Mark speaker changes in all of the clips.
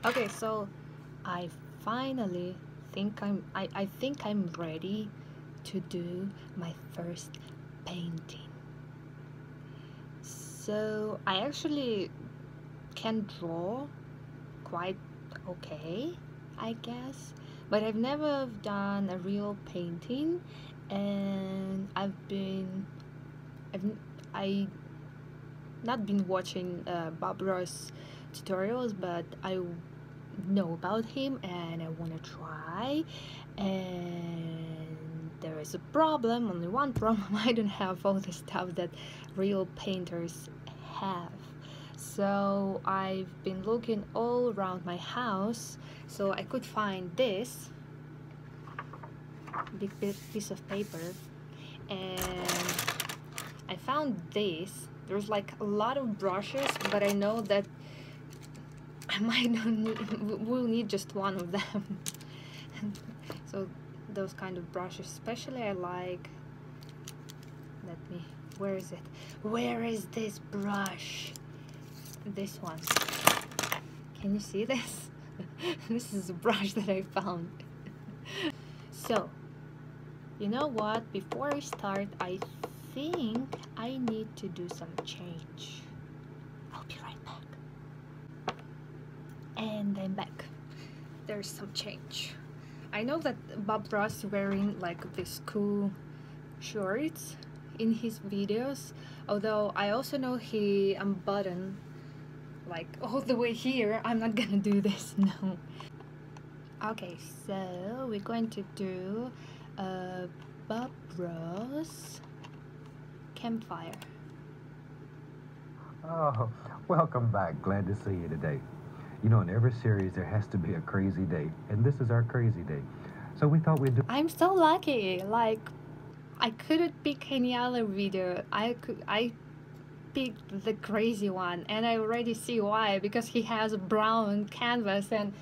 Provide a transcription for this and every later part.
Speaker 1: Okay, so I finally I think I'm ready to do my first painting. So I actually can draw quite okay, I guess, but I've never done a real painting, and I've I not been watching Bob Ross tutorials, but I know about him and I want to try. And there is a problem, only one problem. I don't have all the stuff that real painters have. So I've been looking all around my house so I could find this big piece of paper, and I found this. There's like a lot of brushes, but I know that I might not need, will need just one of them. So those kind of brushes, especially I like, let me, where is it? Where is this brush? This one. Can you see this? This is a brush that I found. So, you know what? Before I start, I think I need to do some change. I'll be right back. And I'm back. There's some change. I know that Bob Ross is wearing like this cool shorts in his videos, although I also know he unbuttoned like all the way here. I'm not gonna do this, no. Okay, so we're going to do a Bob Ross campfire.
Speaker 2: Oh, welcome back. Glad to see you today. You know, in every series there has to be a crazy day, and this is our crazy day. So we thought we'd do.
Speaker 1: I'm so lucky. Like, I couldn't pick any other video. I picked the crazy one, and I already see why, because he has a brown canvas and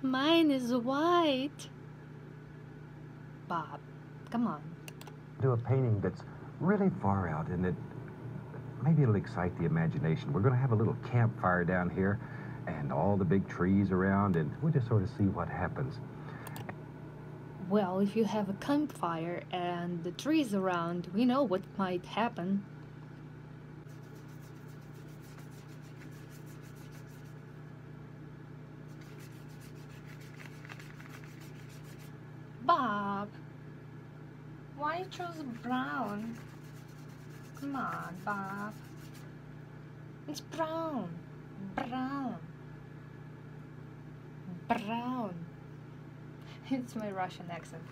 Speaker 1: mine is white. Bob, come on.
Speaker 2: Do a painting that's really far out, and that maybe it'll excite the imagination. We're going to have a little campfire down here, and all the big trees around, and we'll just sort of see what happens.
Speaker 1: Well, if you have a campfire and the trees around, we know what might happen. Bob, why you chose brown? Come on, Bob. It's brown. Brown. Brown. It's my Russian accent.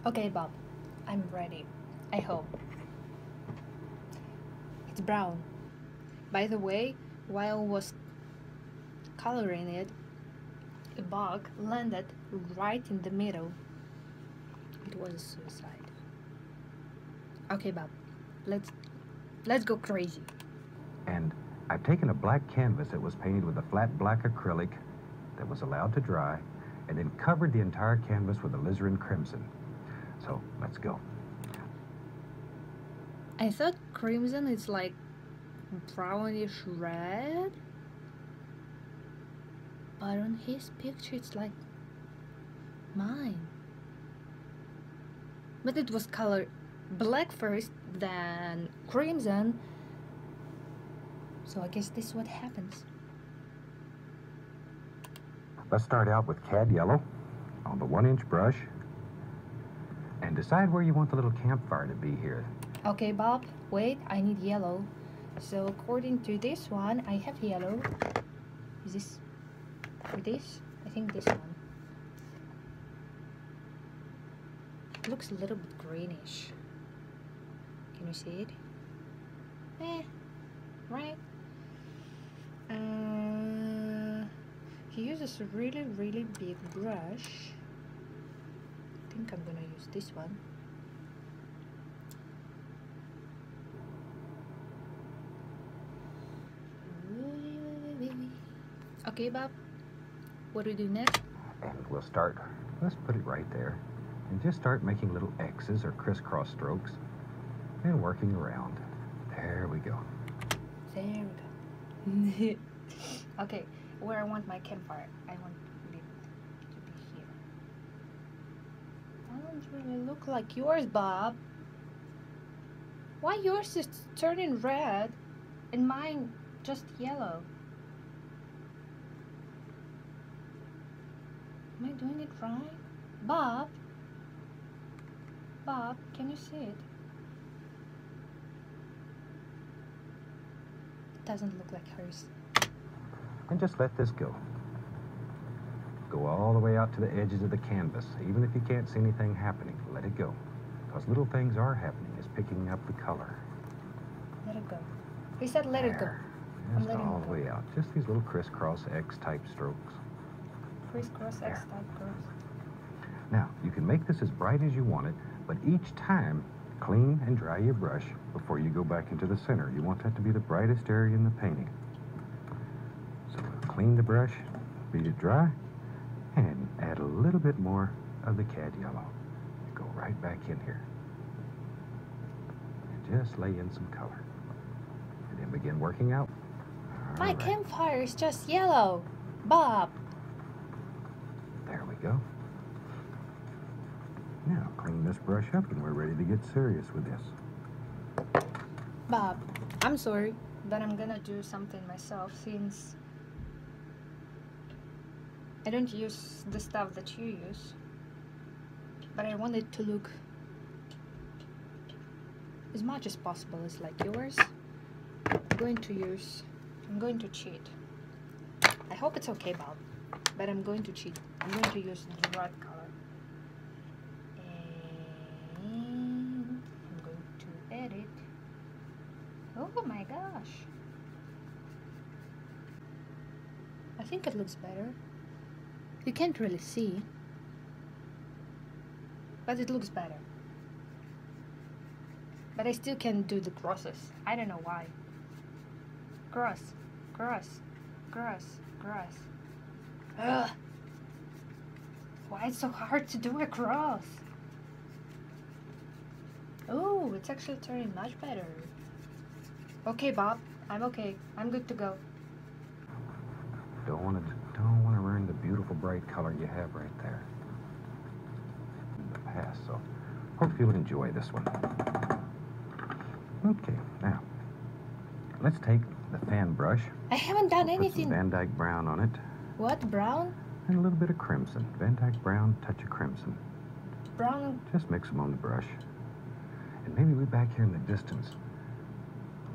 Speaker 1: Okay, Bob, I'm ready. I hope. It's brown. By the way, while I was coloring it, a bug landed right in the middle. It was a suicide. Okay, Bob, let's go crazy.
Speaker 2: And I've taken a black canvas that was painted with a flat black acrylic that was allowed to dry, and then covered the entire canvas with alizarin crimson. So let's go.
Speaker 1: I thought crimson is like brownish red, but on his picture it's like mine. But it was colored black first, then crimson, so I guess this is what happens.
Speaker 2: Let's start out with cad yellow on the 1-inch brush, and decide where you want the little campfire to be here.
Speaker 1: Okay, Bob, wait, I need yellow. So according to this one, I have yellow. Is this for this? I think this one. It looks a little bit greenish. Can you see it? Right? He uses a really big brush. I think I'm gonna use this one. Okay, Bob. What do we do next?
Speaker 2: And we'll start, let's put it right there, and just start making little X's or crisscross strokes and working around. There we go.
Speaker 1: There we go. Okay, where I want my campfire. I want it to be here. I don't really look like yours, Bob. Why yours is turning red and mine just yellow? Am I doing it right? Bob? Bob, can you see it? It doesn't look like hers.
Speaker 2: And just let this go. Go all the way out to the edges of the canvas. Even if you can't see anything happening, let it go. Because little things are happening. It's picking up the color.
Speaker 1: Let it go. He said let it go.
Speaker 2: There.
Speaker 1: I'm
Speaker 2: Just
Speaker 1: letting
Speaker 2: all
Speaker 1: it
Speaker 2: the
Speaker 1: go.
Speaker 2: way out. Just these little crisscross X-type strokes.
Speaker 1: Crisscross X
Speaker 2: There.
Speaker 1: type girls.
Speaker 2: Now, you can make this as bright as you want it, but each time, clean and dry your brush before you go back into the center. You want that to be the brightest area in the painting. So clean the brush, beat it dry, and add a little bit more of the cad yellow. Go right back in here. And just lay in some color. And then begin working out.
Speaker 1: My
Speaker 2: All right,
Speaker 1: campfire is just yellow. Bob.
Speaker 2: there we go. Now, clean this brush up and we're ready to get serious with this.
Speaker 1: Bob, I'm sorry, but I'm gonna do something myself since I don't use the stuff that you use. But I want it to look as much as possible as like yours. I'm going to cheat. I hope it's okay, Bob, but I'm going to cheat. I'm going to use the red color. And I'm going to edit. Oh my gosh. I think it looks better. You can't really see, but it looks better. But I still can't do the crosses. I don't know why. Cross, cross, cross, cross. Ugh. Why it's so hard to do a cross? Oh, it's actually turning much better. Okay, Bob, I'm okay. I'm good to go.
Speaker 2: Don't want to ruin the beautiful bright color you have right there in the past. So hope you'll enjoy this one. Okay, now let's take the fan brush.
Speaker 1: I haven't done
Speaker 2: Put some
Speaker 1: anything.
Speaker 2: Van Dyke brown on it
Speaker 1: What? Brown?
Speaker 2: and a little bit of crimson. Van Dyke brown, touch of crimson.
Speaker 1: Brown?
Speaker 2: Just mix them on the brush. And maybe way back here in the distance,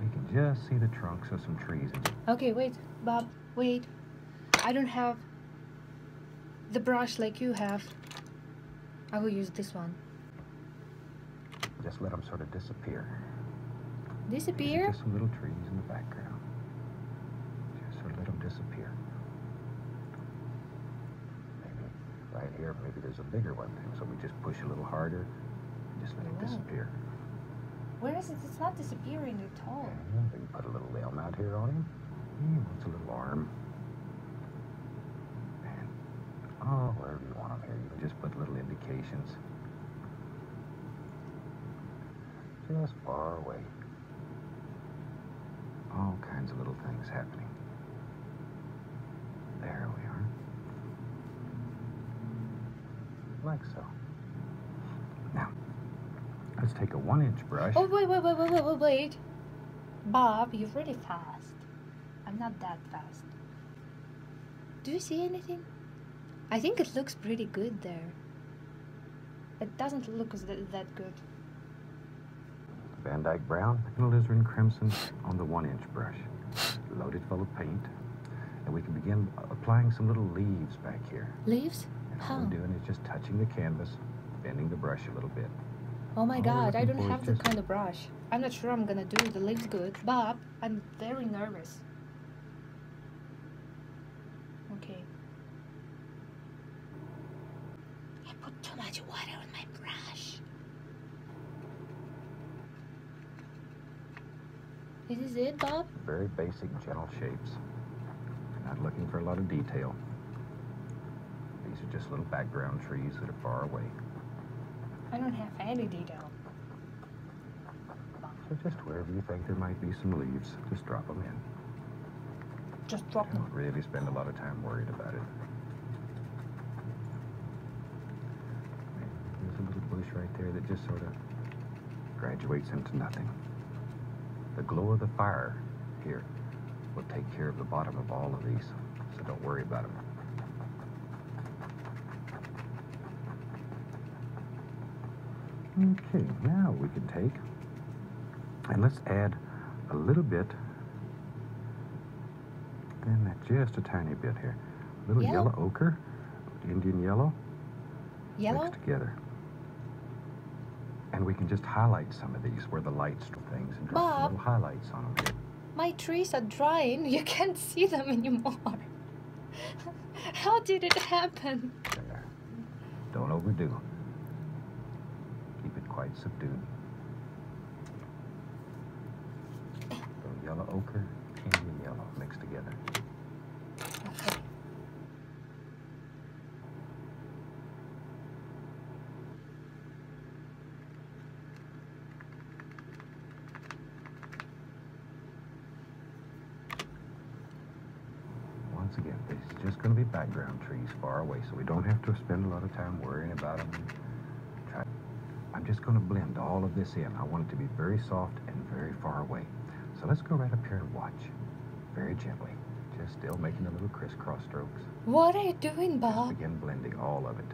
Speaker 2: we can just see the trunks of some trees.
Speaker 1: Okay, wait, Bob, wait. I don't have the brush like you have. I will use this one.
Speaker 2: Just let them sort of disappear.
Speaker 1: Disappear?
Speaker 2: Just some little trees in the background. Just sort of let them disappear. Maybe right here, maybe there's a bigger one. So we just push a little harder and just let it
Speaker 1: Wow.
Speaker 2: disappear.
Speaker 1: Where is it? It's not disappearing at all.
Speaker 2: And we put a little limb out here on him. He wants a little arm. And wherever you want him here, you can just put little indications. Just far away. All kinds of little things happening. There we are. Like so. Now, let's take a 1-inch brush.
Speaker 1: Oh, wait. Bob, you're really fast. I'm not that fast. Do you see anything? I think it looks pretty good there. It doesn't look that good.
Speaker 2: Van Dyke brown and alizarin crimson on the 1-inch brush. Loaded full of paint. And we can begin applying some little leaves back here.
Speaker 1: Leaves?
Speaker 2: And all
Speaker 1: How?
Speaker 2: we're doing is just touching the canvas, bending the brush a little bit.
Speaker 1: Oh my
Speaker 2: All
Speaker 1: god,
Speaker 2: we're
Speaker 1: I don't
Speaker 2: looking for
Speaker 1: have
Speaker 2: is
Speaker 1: that
Speaker 2: just-
Speaker 1: kind of brush. I'm not sure I'm gonna do the leaves good. Bob, I'm very nervous. Okay. I put too much water on my brush. Is this it, Bob?
Speaker 2: Very basic, gentle shapes. Not looking for a lot of detail. These are just little background trees that are far away.
Speaker 1: I don't have any detail.
Speaker 2: So just wherever you think there might be some leaves, just drop them in.
Speaker 1: Just drop them.
Speaker 2: Don't really spend a lot of time worried about it. There's a little bush right there that just sort of graduates into nothing. The glow of the fire here will take care of the bottom of all of these, so don't worry about them. Okay, now we can take and let's add a little bit, and just a tiny bit here. A little yellow ochre, Indian yellow, mixed together. And we can just highlight some of these where the lights things and drop some little highlights on them here.
Speaker 1: My trees are drying. You can't see them anymore. How did it happen?
Speaker 2: There. Don't overdo. Keep it quite subdued. Little yellow ochre, Indian yellow mixed together.
Speaker 1: Okay.
Speaker 2: Once again, this is just going to be background trees far away, so we don't have to spend a lot of time worrying about them. I'm just going to blend all of this in. I want it to be very soft and very far away. So let's go right up here and watch. Very gently. Just still making the little crisscross strokes.
Speaker 1: What are you doing, Bob?
Speaker 2: Just begin blending all of it.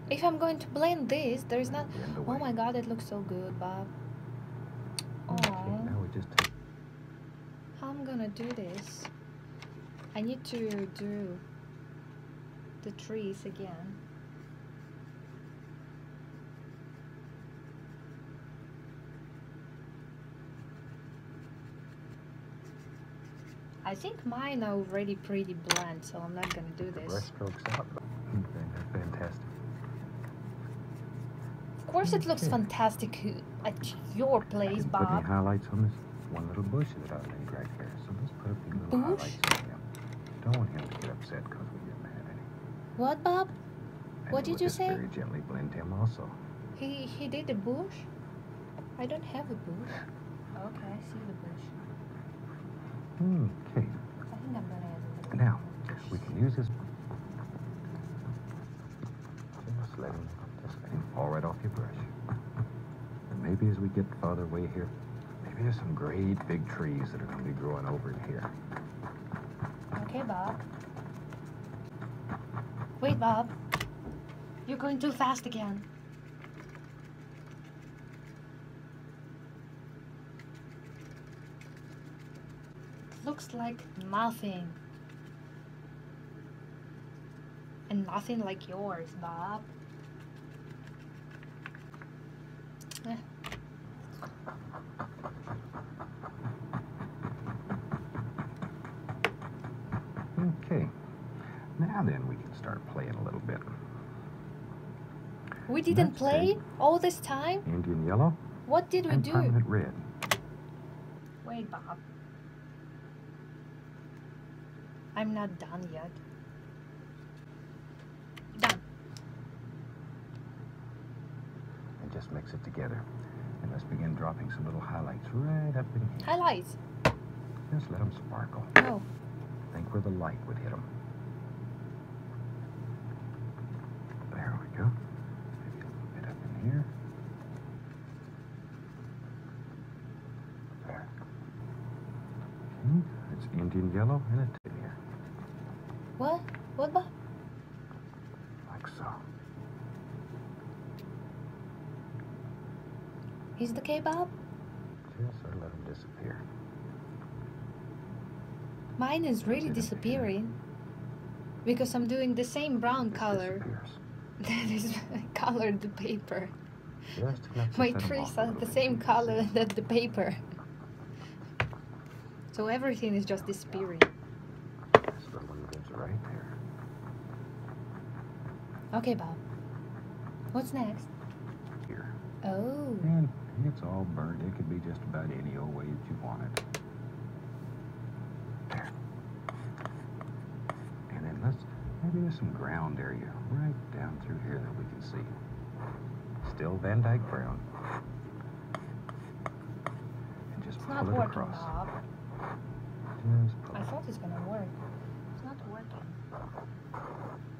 Speaker 1: If I'm going to blend this, there is not...
Speaker 2: Blend away.
Speaker 1: Oh my god, it looks so good, Bob.
Speaker 2: Okay,
Speaker 1: Oh,
Speaker 2: now we just take...
Speaker 1: how I'm gonna do this? I need to do the trees again. I think mine are already pretty bland, so I'm not gonna do this.
Speaker 2: Brush strokes out. Fantastic.
Speaker 1: Of course it looks fantastic at your place,
Speaker 2: Put
Speaker 1: Bob.
Speaker 2: any highlights on this one little bush that I made right there. So let's put a few little
Speaker 1: Bush?
Speaker 2: highlights on him. Don't want him to get upset because we get mad at him.
Speaker 1: What, Bob?
Speaker 2: And
Speaker 1: What
Speaker 2: then
Speaker 1: did
Speaker 2: we'll
Speaker 1: you
Speaker 2: just
Speaker 1: say?
Speaker 2: Very gently blend him also.
Speaker 1: He did a bush? I don't have a bush. Okay, I see the bush.
Speaker 2: Okay.
Speaker 1: I think I'm gonna add a little
Speaker 2: Now,
Speaker 1: bush.
Speaker 2: we can use this. Just let him fall right off your brush. And maybe as we get farther away here, maybe there's some great big trees that are going to be growing over in here.
Speaker 1: Okay, Bob. Wait, Bob. You're going too fast again. It looks like nothing. And nothing like yours, Bob. Eh.
Speaker 2: Okay. Now then, we can start playing a little bit.
Speaker 1: We didn't
Speaker 2: Let's
Speaker 1: play
Speaker 2: take
Speaker 1: all this time?
Speaker 2: Indian yellow
Speaker 1: What did we
Speaker 2: and
Speaker 1: do?
Speaker 2: permanent red.
Speaker 1: Wait, Bob. I'm not done yet. Done.
Speaker 2: And just mix it together. And let's begin dropping some little highlights right up in here.
Speaker 1: Highlights.
Speaker 2: Just let them sparkle.
Speaker 1: Oh.
Speaker 2: Think where the light would hit them. There we go. Maybe a little bit up in here. There. Okay, it's Indian yellow and it's in here.
Speaker 1: What? What, Bob?
Speaker 2: Like so.
Speaker 1: Is the K-Bob?
Speaker 2: Just sort of let them disappear.
Speaker 1: Mine is really disappearing. Because I'm doing the same brown color
Speaker 2: Disappears.
Speaker 1: that is colored the paper.
Speaker 2: Just enough to
Speaker 1: My
Speaker 2: set 'em
Speaker 1: trees
Speaker 2: off a
Speaker 1: are
Speaker 2: little
Speaker 1: the
Speaker 2: bit.
Speaker 1: same color that the paper. So everything is just disappearing.
Speaker 2: This little one lives right there.
Speaker 1: Okay, Bob. What's next?
Speaker 2: Here.
Speaker 1: Oh.
Speaker 2: And it's all burnt. It could be just about any old way that you want it. There. Maybe there's some ground area right down through here that we can see. Still Van Dyke brown. And just
Speaker 1: It's
Speaker 2: pull
Speaker 1: not
Speaker 2: it
Speaker 1: working,
Speaker 2: across.
Speaker 1: Bob.
Speaker 2: Just pull
Speaker 1: I
Speaker 2: it.
Speaker 1: thought it's gonna work. It's not working.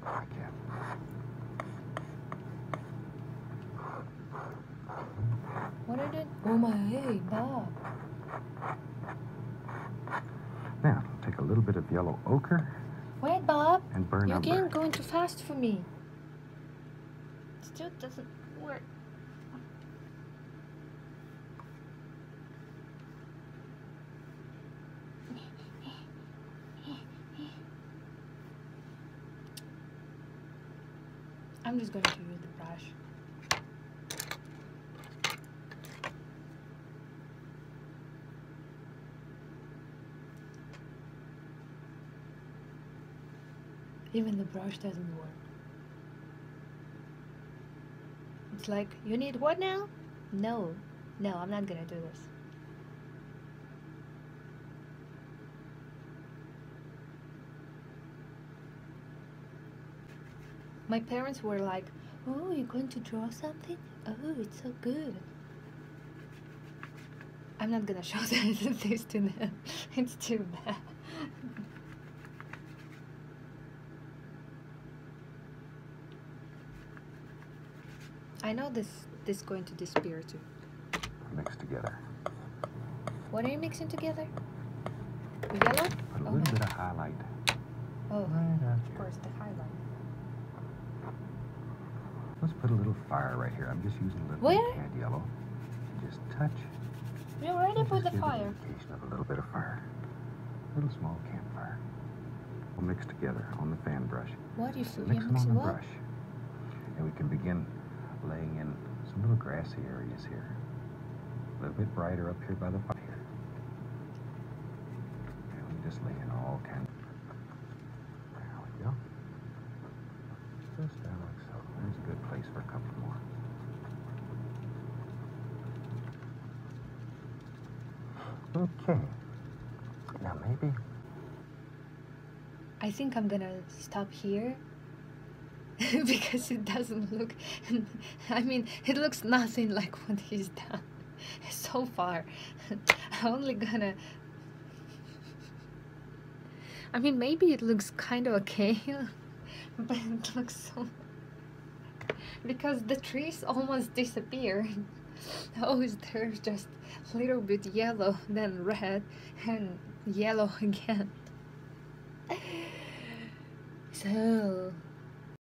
Speaker 2: I can.
Speaker 1: What are you? Oh my, hey, Bob.
Speaker 2: Now, take a little bit of yellow ochre
Speaker 1: Wait, Bob.
Speaker 2: and burn
Speaker 1: You're
Speaker 2: umber.
Speaker 1: again going too fast for me. It still doesn't work. I'm just going to use the brush. Even the brush doesn't work. It's like, you need what now? No, I'm not gonna do this. My parents were like, oh, you're going to draw something? Oh, it's so good. I'm not gonna show this to them. It's too bad. I know this is going to disappear too.
Speaker 2: Mix together.
Speaker 1: What are you mixing together? The yellow?
Speaker 2: Put a
Speaker 1: Oh,
Speaker 2: little bit of highlight
Speaker 1: oh,
Speaker 2: right out
Speaker 1: of
Speaker 2: here.
Speaker 1: course, the highlight.
Speaker 2: Let's put a little fire right here. I'm just using a little
Speaker 1: Where?
Speaker 2: cad yellow. Just touch.
Speaker 1: We already
Speaker 2: and
Speaker 1: put the
Speaker 2: just give an
Speaker 1: fire.
Speaker 2: indication of a little bit of fire. A little small campfire. We'll mix together on the fan brush.
Speaker 1: What if
Speaker 2: Mix
Speaker 1: you're
Speaker 2: them on
Speaker 1: mixing
Speaker 2: the
Speaker 1: what?
Speaker 2: brush. And we can begin laying in some little grassy areas here. A little bit brighter up here by the fire. And we just lay in all kinds. There we go. Just down like so. There's a good place for a couple more. Okay. Now maybe.
Speaker 1: I think I'm gonna stop here because it doesn't look. I mean, it looks nothing like what he's done so far. I'm only gonna. I mean, maybe it looks kind of okay, but it looks so. Because the trees almost disappear. Oh, there's just a little bit yellow, then red, and yellow again. So